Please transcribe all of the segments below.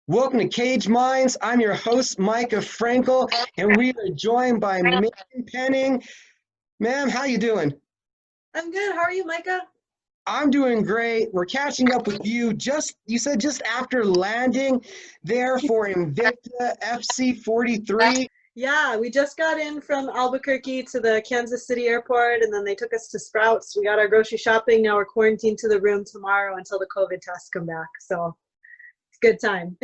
Welcome to Cage Minds. I'm your host, Mika Frankl, and we are joined by Meaghan Penning. Ma'am, how you doing? I'm good. How are you, Micah? I'm doing great. We're catching up with you. You said just after landing there for Invicta FC 43. Yeah, we just got in from Albuquerque to the Kansas City airport, and then they took us to Sprouts. We got our grocery shopping. Now we're quarantined to the room tomorrow until the COVID tests come back. So it's a good time.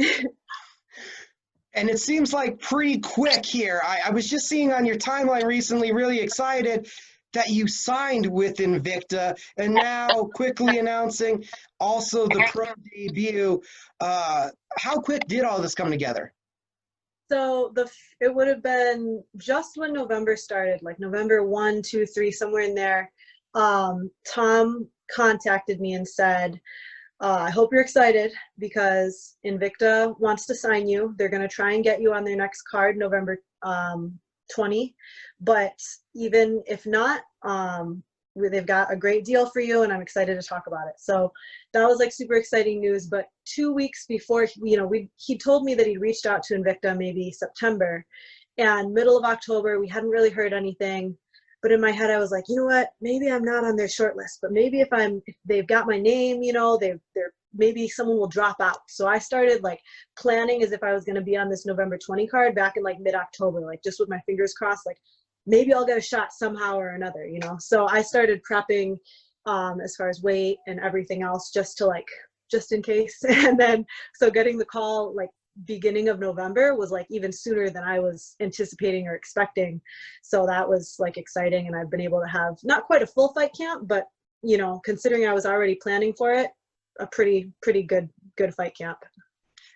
And it seems like pretty quick here. I was just seeing on your timeline recently, really excited that you signed with Invicta and now quickly announcing also the pro debut. How quick did all this come together? So it would have been just when November started, like November 1, 2, 3, somewhere in there. Tom contacted me and said, I hope you're excited because Invicta wants to sign you. They're going to try and get you on their next card November 20. But even if not, they've got a great deal for you, and I'm excited to talk about it. So that was like super exciting news. But 2 weeks before, he told me that he'd reached out to Invicta maybe September, and middle of October, we hadn't really heard anything. But in my head, I was like, you know what? Maybe I'm not on their short list, but maybe if they've got my name, maybe someone will drop out. So I started like planning as if I was going to be on this November 20 card back in like mid-October, like just with my fingers crossed, like maybe I'll get a shot somehow or another, So I started prepping as far as weight and everything else just in case. And then, so getting the call like beginning of November was like even sooner than I was anticipating or expecting. So that was like exciting. And I've been able to have not quite a full fight camp, but considering I was already planning for it, a pretty good fight camp.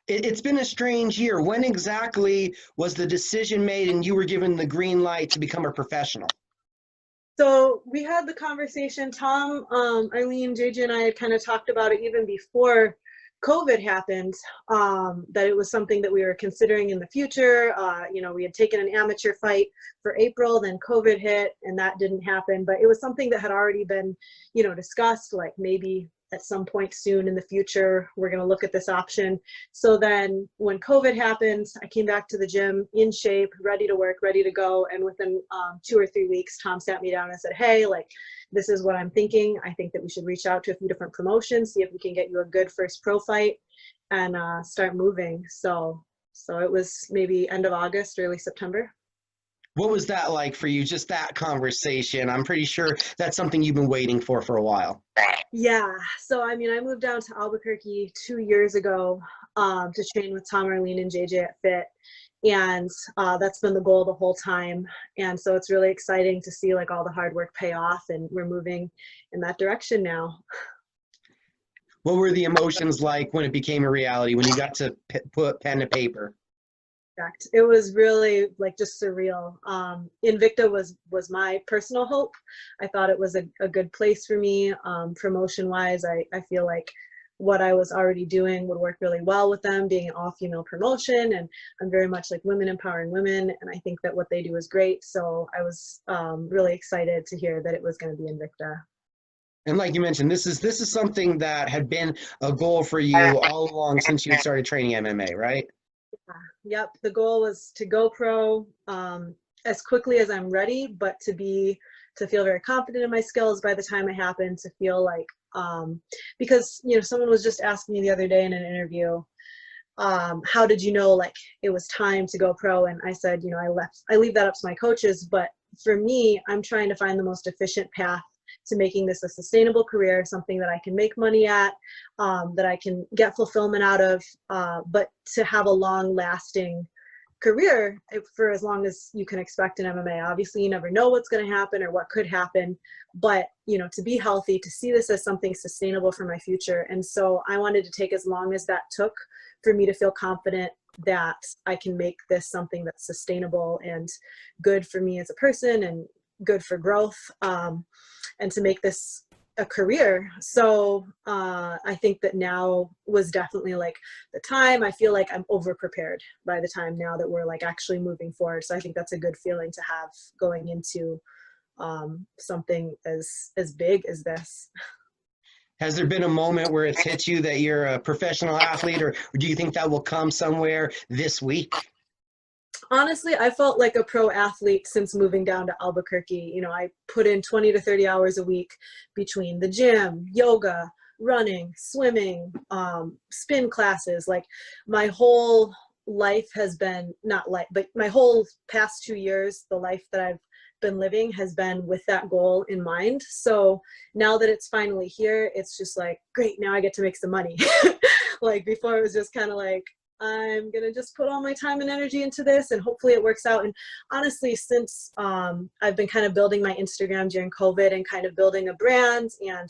It's been a strange year. When exactly was the decision made and you were given the green light to become a professional? So we had the conversation, Tom, Eileen, JJ, and I had kind of talked about it even before COVID happened, that it was something that we were considering in the future. We had taken an amateur fight for April, then COVID hit and that didn't happen, but it was something that had already been, discussed, like maybe at some point soon in the future, we're going to look at this option. So then when COVID happened, I came back to the gym in shape, ready to work, ready to go. And within 2 or 3 weeks, Tom sat me down and said, hey, like, this is what I'm thinking. I think that we should reach out to a few different promotions, see if we can get you a good first pro fight and start moving. So it was maybe end of August, early September. What was that like for you, just that conversation? I'm pretty sure that's something you've been waiting for a while. Yeah. So, I moved down to Albuquerque 2 years ago to train with Tom, Arlene, and JJ at Fit. And that's been the goal the whole time. And so it's really exciting to see like all the hard work pay off, and we're moving in that direction now. What were the emotions like when it became a reality, when you got to put pen to paper? It was really like just surreal. Invicta was my personal hope. I thought it was a good place for me. Promotion wise, I feel like what I was already doing would work really well with them, being an all-female promotion, and I'm very much like women empowering women, and I think that what they do is great. So I was really excited to hear that it was going to be Invicta. And like you mentioned, this is something that had been a goal for you all along since you had started training MMA, right? Yep. The goal was to go pro as quickly as I'm ready, but to feel very confident in my skills by the time it happened, to feel like, because, someone was just asking me the other day in an interview, how did you know, like, it was time to go pro? And I said, I leave that up to my coaches, but for me, I'm trying to find the most efficient path to making this a sustainable career, something that I can make money at, that I can get fulfillment out of, but to have a long-lasting career for as long as you can expect in MMA. Obviously, you never know what's going to happen or what could happen, but to be healthy, to see this as something sustainable for my future. And so I wanted to take as long as that took for me to feel confident that I can make this something that's sustainable and good for me as a person and good for growth, and to make this a career. So I think that now was definitely like the time. I feel like I'm over prepared by the time now that we're like actually moving forward. So I think that's a good feeling to have going into something as big as this. Has there been a moment where it's hit you that you're a professional athlete, or do you think that will come somewhere this week? Honestly, I felt like a pro athlete since moving down to Albuquerque. You know, I put in 20 to 30 hours a week between the gym, yoga, running, swimming, spin classes. Like my whole life has been, not life, but my whole past 2 years, the life that I've been living has been with that goal in mind. So now that it's finally here, it's just like, great, now I get to make some money. Like before it was just kind of like, I'm going to just put all my time and energy into this and hopefully it works out. And honestly, since I've been kind of building my Instagram during COVID and kind of building a brand and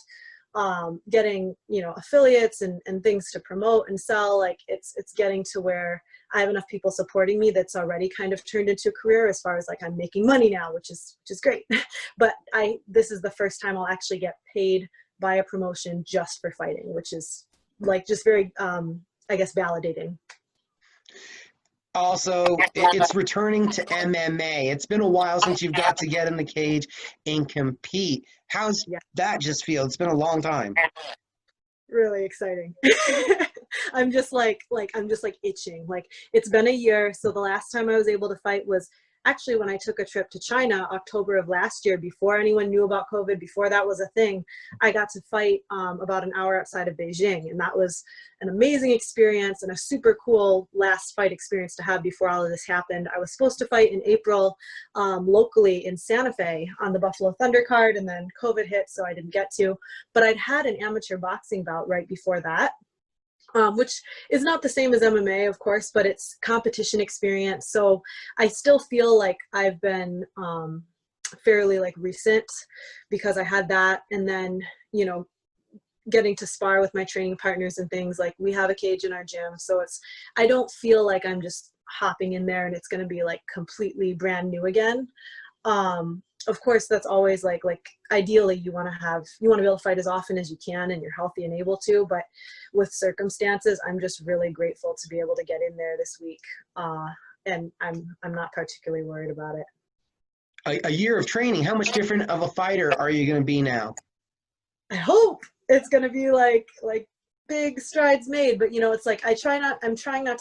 getting, you know, affiliates and things to promote and sell, like it's getting to where I have enough people supporting me that's already kind of turned into a career as far as like I'm making money now, which is great. But this is the first time I'll actually get paid by a promotion just for fighting, which is like just very, I guess, validating. Also, it's returning to MMA. It's been a while since you've got to get in the cage and compete. How's Yeah, that just feel? It's been a long time. really exciting. I'm just like itching. Like it's been a year. So the last time I was able to fight was actually when I took a trip to China, October of last year, before anyone knew about COVID, before that was a thing. I got to fight about an hour outside of Beijing. And that was an amazing experience and a super cool last fight experience to have before all of this happened. I was supposed to fight in April locally in Santa Fe on the Buffalo Thunder card, and then COVID hit, so I didn't get to. But I'd had an amateur boxing bout right before that. Which is not the same as MMA, of course, but it's competition experience. So I still feel like I've been fairly like recent because I had that. And then, you know, getting to spar with my training partners and things, like we have a cage in our gym. So I don't feel like I'm just hopping in there and it's going to be like completely brand new again. Of course, that's always like ideally you want to be able to fight as often as you can and you're healthy and able to, but with circumstances, I'm just really grateful to be able to get in there this week. And I'm not particularly worried about it. A year of training, how much different of a fighter are you going to be now? I hope it's going to be like big strides made, but you know, it's like I'm trying not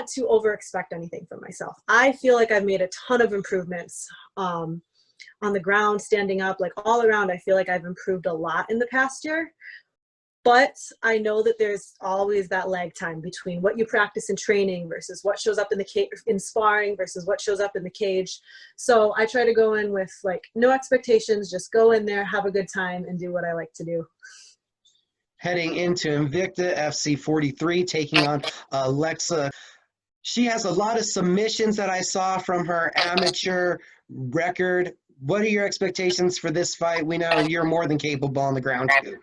to over expect anything from myself. I feel like I've made a ton of improvements on the ground, standing up, like all around. I feel like I've improved a lot in the past year, but I know that there's always that lag time between what you practice in training versus what shows up in the cage in sparring versus what shows up in the cage. So I try to go in with like no expectations, just go in there, have a good time and do what I like to do. Heading into Invicta FC 43, taking on Alexa. She has a lot of submissions that I saw from her amateur record. What are your expectations for this fight? We know you're more than capable on the ground too.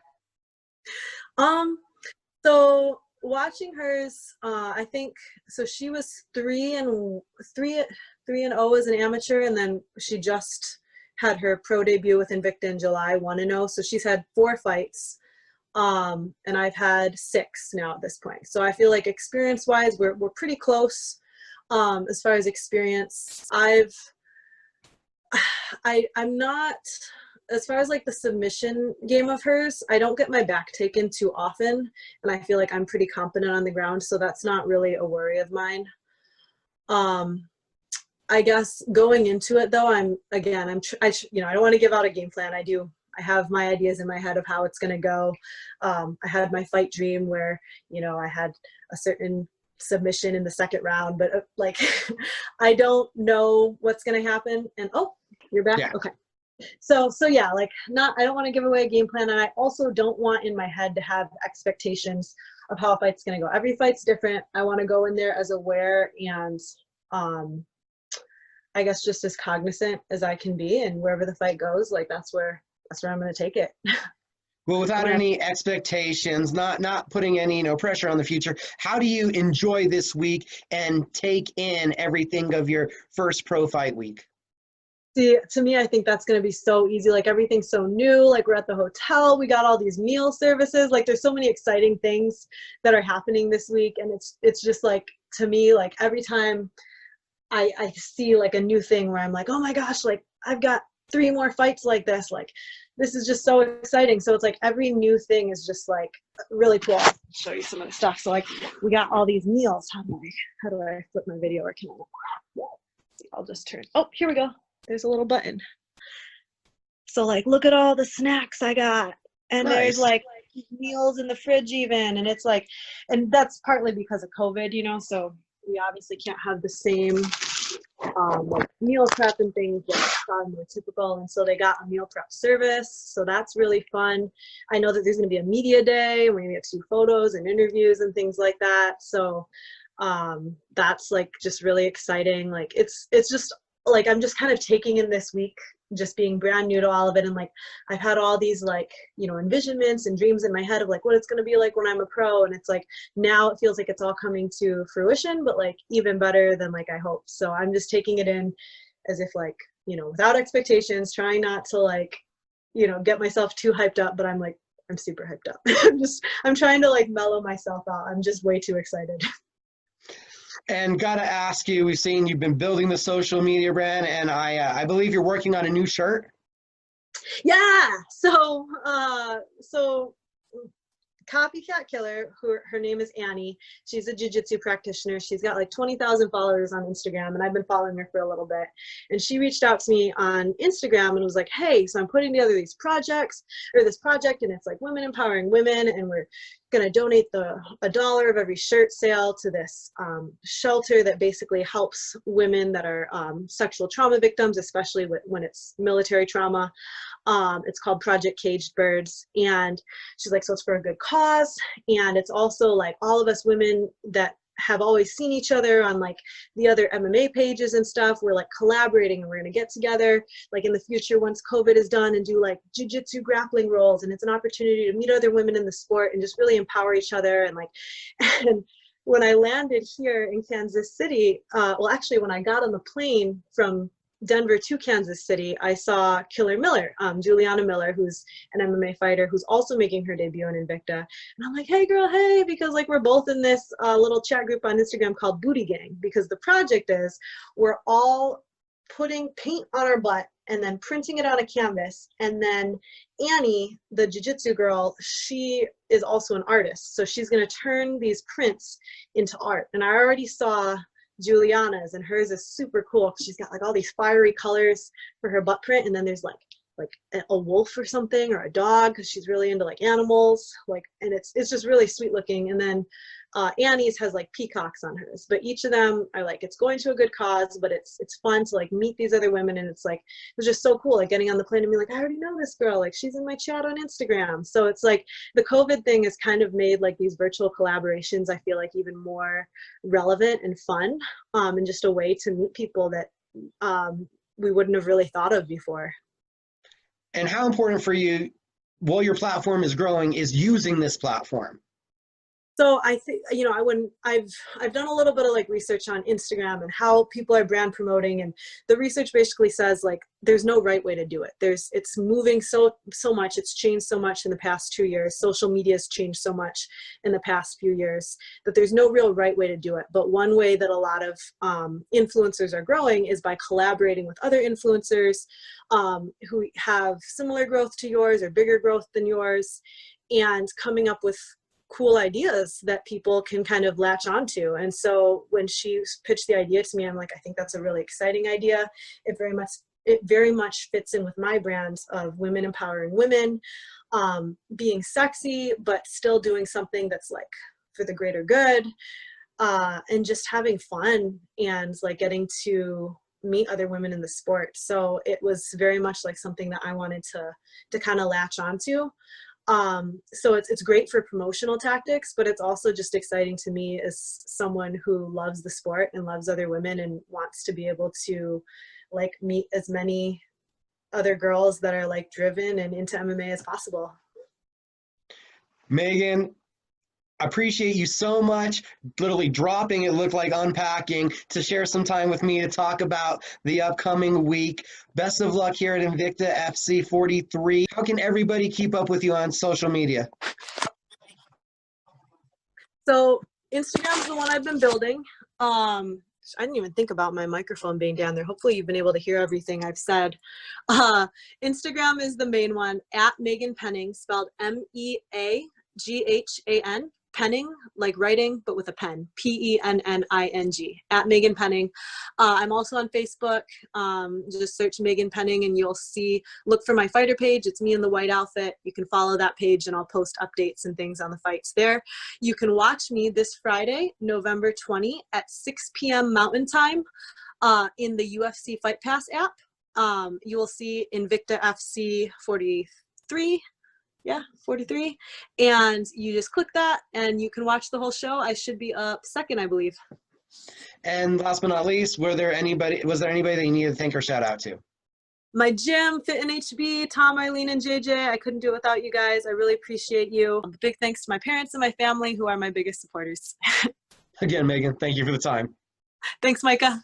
So watching hers, I think so. She was 3-0 as an amateur, and then she just had her pro debut with Invicta in July, 1-0. So she's had 4 fights. And I've had 6 now at this point. So I feel like experience-wise, we're pretty close. As far as experience, I'm not, as far as like the submission game of hers, I don't get my back taken too often, and I feel like I'm pretty competent on the ground, so that's not really a worry of mine. I guess going into it though, I don't want to give out a game plan. I have my ideas in my head of how it's going to go. I had my fight dream where, you know, I had a certain submission in the second round, but like, I don't know what's going to happen. And oh, you're back. Yeah. Okay. So yeah, like I don't want to give away a game plan. And I also don't want in my head to have expectations of how a fight's going to go. Every fight's different. I want to go in there as aware and, I guess just as cognizant as I can be, and wherever the fight goes, like that's where I'm going to take it. Well, without any expectations, not putting any pressure on the future, how do you enjoy this week and take in everything of your first pro fight week? See, to me, I think that's going to be so easy. Like everything's so new. Like we're at the hotel, we got all these meal services. Like there's so many exciting things that are happening this week, and it's just like, to me, like every time I see like a new thing where I'm like, oh my gosh, like I've got 3 more fights like this, like this is just so exciting. So it's like every new thing is just like really cool. I'll show you some of the stuff. So like we got all these meals. How do I flip my video, or can I? I'll just turn. Oh, here we go. There's a little button. So like, look at all the snacks I got. And Nice. There's like meals in the fridge even. And it's like, and that's partly because of COVID, you know, so we obviously can't have the same like meal prep and things that are more typical. And so they got a meal prep service. So that's really fun. I know that there's going to be a media day. We're going to get to do photos and interviews and things like that. So that's like just really exciting. Like it's just like, I'm just kind of taking in this week, just being brand new to all of it. And like, I've had all these like, you know, envisionments and dreams in my head of like what it's going to be like when I'm a pro. And it's like, now it feels like it's all coming to fruition, but like even better than like I hoped. So I'm just taking it in as if like, you know, without expectations, trying not to like, you know, get myself too hyped up, but I'm like, I'm super hyped up. I'm trying to like mellow myself out. I'm just way too excited. And gotta ask you, we've seen you've been building the social media brand, and I believe you're working on a new shirt. Yeah. So Copycat Killer, who her name is Annie. She's a jiu-jitsu practitioner. She's got like 20,000 followers on Instagram, and I've been following her for a little bit. And she reached out to me on Instagram and was like, hey, so I'm putting together this project, and it's like women empowering women, and we're going to donate $1 of every shirt sale to this shelter that basically helps women that are sexual trauma victims, especially when it's military trauma. It's called Project Caged Birds. And she's like, so it's for a good cause. And it's also like all of us women that have always seen each other on like the other MMA pages and stuff. We're like collaborating, and we're going to get together like in the future once COVID is done and do like jiu-jitsu grappling rolls. And it's an opportunity to meet other women in the sport and just really empower each other. And like, and when I landed here in Kansas City, well, actually when I got on the plane from Denver to Kansas City, I saw Killer Miller, Juliana Miller, who's an MMA fighter who's also making her debut in Invicta. And I'm like, hey girl, hey, because like we're both in this little chat group on Instagram called Booty Gang, because the project is we're all putting paint on our butt and then printing it on a canvas. And then Annie, the jiu-jitsu girl, she is also an artist. So she's going to turn these prints into art. And I already saw Juliana's, and hers is super cool. She's got like all these fiery colors for her butt print, and then there's like a wolf or something, or a dog, because she's really into like animals, like, and it's just really sweet looking. And then Annie's has like peacocks on hers, but each of them are like, it's going to a good cause, but it's fun to like meet these other women. And it's like, it was just so cool, like getting on the plane and being like, I already know this girl, like she's in my chat on Instagram. So it's like the COVID thing has kind of made like these virtual collaborations, I feel like, even more relevant and fun, and just a way to meet people that we wouldn't have really thought of before. And how important for you, while your platform is growing, is using this platform? So I think, you know, I've done a little bit of like research on Instagram and how people are brand promoting, and the research basically says like there's no right way to do it. It's moving so much. It's changed so much in the past 2 years. Social media has changed so much in the past few years that there's no real right way to do it. But one way that a lot of influencers are growing is by collaborating with other influencers who have similar growth to yours or bigger growth than yours, and coming up with cool ideas that people can kind of latch onto. And so when she pitched the idea to me, I'm like, I think that's a really exciting idea. It very much fits in with my brand of women empowering women, being sexy, but still doing something that's like for the greater good, and just having fun and like getting to meet other women in the sport. So it was very much like something that I wanted to kind of latch onto. So it's great for promotional tactics, but it's also just exciting to me as someone who loves the sport and loves other women and wants to be able to like meet as many other girls that are like driven and into MMA as possible. Meaghan, I appreciate you so much, literally dropping it, looked like unpacking, to share some time with me to talk about the upcoming week. Best of luck here at Invicta FC 43. How can everybody keep up with you on social media? So Instagram's the one I've been building. I didn't even think about my microphone being down there. Hopefully you've been able to hear everything I've said. Instagram is the main one, at Meaghan Penning, spelled Meaghan, Penning, like writing, but with a pen, Penning, at Meaghan Penning. I'm also on Facebook. Just search Meaghan Penning and you'll see, look for my fighter page. It's me in the white outfit. You can follow that page and I'll post updates and things on the fights there. You can watch me this Friday, November 20 at 6 p.m. Mountain Time in the UFC Fight Pass app. You will see Invicta FC 43. Yeah, 43. And you just click that and you can watch the whole show. I should be up second, I believe. And last but not least, was there anybody that you needed to thank or shout out to? My gym, Fit NHB, Tom, Eileen, and JJ. I couldn't do it without you guys. I really appreciate you. Big thanks to my parents and my family, who are my biggest supporters. Again, Meaghan, thank you for the time. Thanks, Micah.